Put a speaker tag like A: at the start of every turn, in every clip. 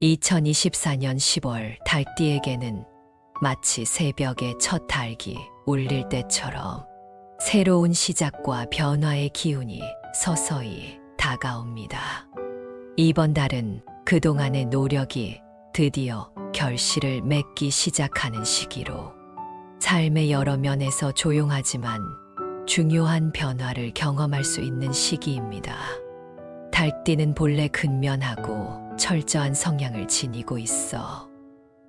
A: 2024년 10월 달띠에게는 마치 새벽의 첫 닭이 울릴 때처럼 새로운 시작과 변화의 기운이 서서히 다가옵니다. 이번 달은 그동안의 노력이 드디어 결실을 맺기 시작하는 시기로 삶의 여러 면에서 조용하지만 중요한 변화를 경험할 수 있는 시기입니다. 달띠는 본래 근면하고 철저한 성향을 지니고 있어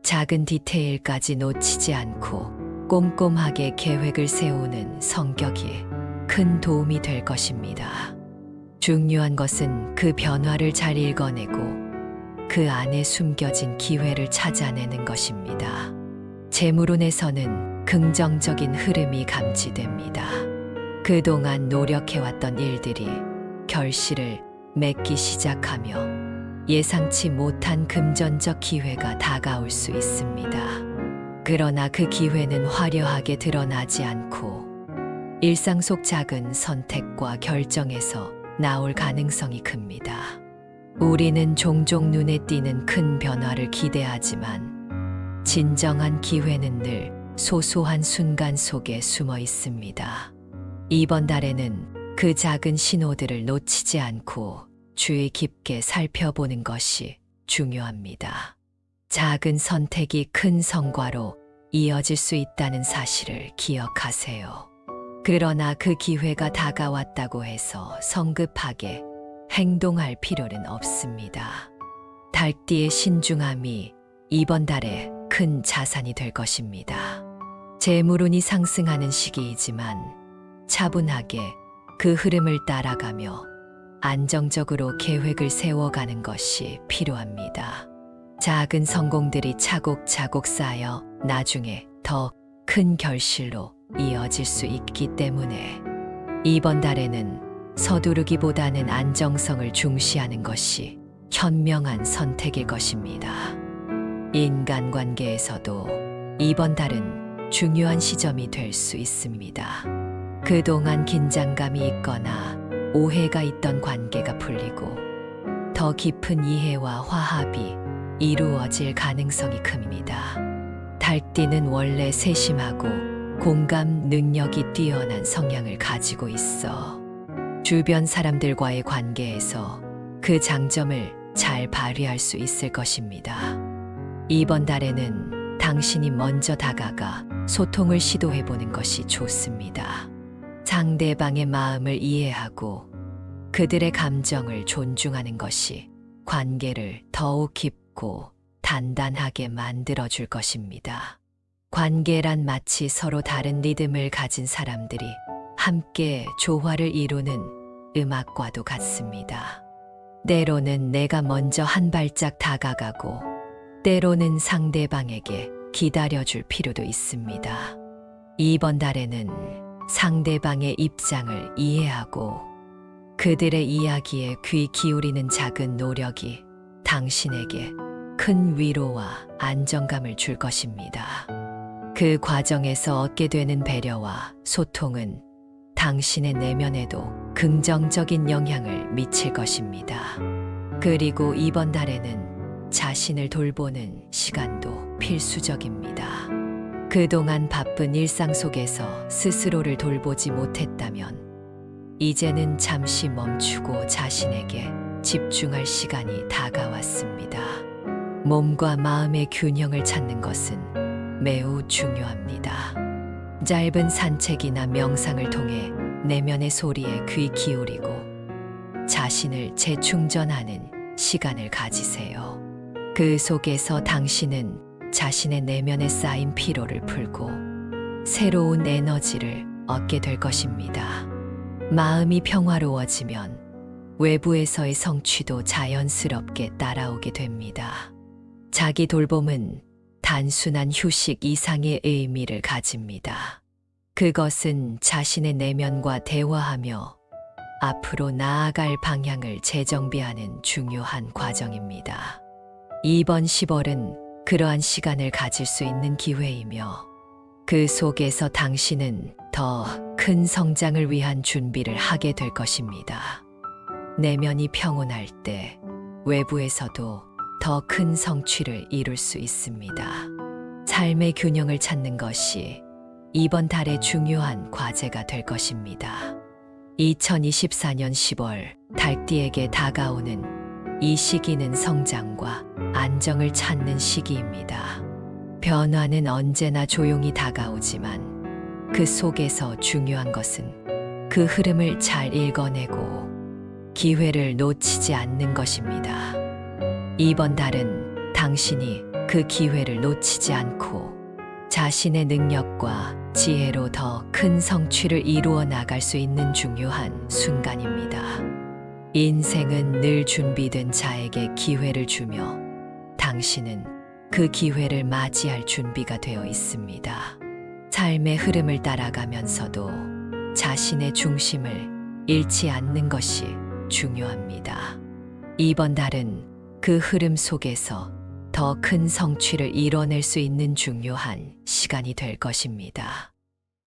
A: 작은 디테일까지 놓치지 않고 꼼꼼하게 계획을 세우는 성격이 큰 도움이 될 것입니다. 중요한 것은 그 변화를 잘 읽어내고 그 안에 숨겨진 기회를 찾아내는 것입니다. 재물운에서는 긍정적인 흐름이 감지됩니다. 그동안 노력해왔던 일들이 결실을 맺기 시작하며 예상치 못한 금전적 기회가 다가올 수 있습니다. 그러나 그 기회는 화려하게 드러나지 않고 일상 속 작은 선택과 결정에서 나올 가능성이 큽니다. 우리는 종종 눈에 띄는 큰 변화를 기대하지만 진정한 기회는 늘 소소한 순간 속에 숨어 있습니다. 이번 달에는 그 작은 신호들을 놓치지 않고 주의 깊게 살펴보는 것이 중요합니다. 작은 선택이 큰 성과로 이어질 수 있다는 사실을 기억하세요. 그러나 그 기회가 다가왔다고 해서 성급하게 행동할 필요는 없습니다. 달띠의 신중함이 이번 달에 큰 자산이 될 것입니다. 재물운이 상승하는 시기이지만 차분하게 그 흐름을 따라가며 안정적으로 계획을 세워가는 것이 필요합니다. 작은 성공들이 차곡차곡 쌓여 나중에 더 큰 결실로 이어질 수 있기 때문에 이번 달에는 서두르기보다는 안정성을 중시하는 것이 현명한 선택일 것입니다. 인간관계에서도 이번 달은 중요한 시점이 될 수 있습니다. 그동안 긴장감이 있거나 오해가 있던 관계가 풀리고 더 깊은 이해와 화합이 이루어질 가능성이 큽니다. 달띠는 원래 세심하고 공감 능력이 뛰어난 성향을 가지고 있어 주변 사람들과의 관계에서 그 장점을 잘 발휘할 수 있을 것입니다. 이번 달에는 당신이 먼저 다가가 소통을 시도해보는 것이 좋습니다. 상대방의 마음을 이해하고 그들의 감정을 존중하는 것이 관계를 더욱 깊고 단단하게 만들어줄 것입니다. 관계란 마치 서로 다른 리듬을 가진 사람들이 함께 조화를 이루는 음악과도 같습니다. 때로는 내가 먼저 한 발짝 다가가고 때로는 상대방에게 기다려줄 필요도 있습니다. 이번 달에는 상대방의 입장을 이해하고 그들의 이야기에 귀 기울이는 작은 노력이 당신에게 큰 위로와 안정감을 줄 것입니다. 그 과정에서 얻게 되는 배려와 소통은 당신의 내면에도 긍정적인 영향을 미칠 것입니다. 그리고 이번 달에는 자신을 돌보는 시간도 필수적입니다. 그동안 바쁜 일상 속에서 스스로를 돌보지 못했다면 이제는 잠시 멈추고 자신에게 집중할 시간이 다가왔습니다. 몸과 마음의 균형을 찾는 것은 매우 중요합니다. 짧은 산책이나 명상을 통해 내면의 소리에 귀 기울이고 자신을 재충전하는 시간을 가지세요. 그 속에서 당신은 자신의 내면에 쌓인 피로를 풀고 새로운 에너지를 얻게 될 것입니다. 마음이 평화로워지면 외부에서의 성취도 자연스럽게 따라오게 됩니다. 자기 돌봄은 단순한 휴식 이상의 의미를 가집니다. 그것은 자신의 내면과 대화하며 앞으로 나아갈 방향을 재정비하는 중요한 과정입니다. 이번 10월은 그러한 시간을 가질 수 있는 기회이며 그 속에서 당신은 더 큰 성장을 위한 준비를 하게 될 것입니다. 내면이 평온할 때 외부에서도 더 큰 성취를 이룰 수 있습니다. 삶의 균형을 찾는 것이 이번 달의 중요한 과제가 될 것입니다. 2024년 10월 달띠에게 다가오는 이 시기는 성장과 안정을 찾는 시기입니다. 변화는 언제나 조용히 다가오지만 그 속에서 중요한 것은 그 흐름을 잘 읽어내고 기회를 놓치지 않는 것입니다. 이번 달은 당신이 그 기회를 놓치지 않고 자신의 능력과 지혜로 더 큰 성취를 이루어 나갈 수 있는 중요한 순간입니다. 인생은 늘 준비된 자에게 기회를 주며 당신은 그 기회를 맞이할 준비가 되어 있습니다. 삶의 흐름을 따라가면서도 자신의 중심을 잃지 않는 것이 중요합니다. 이번 달은 그 흐름 속에서 더 큰 성취를 이뤄낼 수 있는 중요한 시간이 될 것입니다.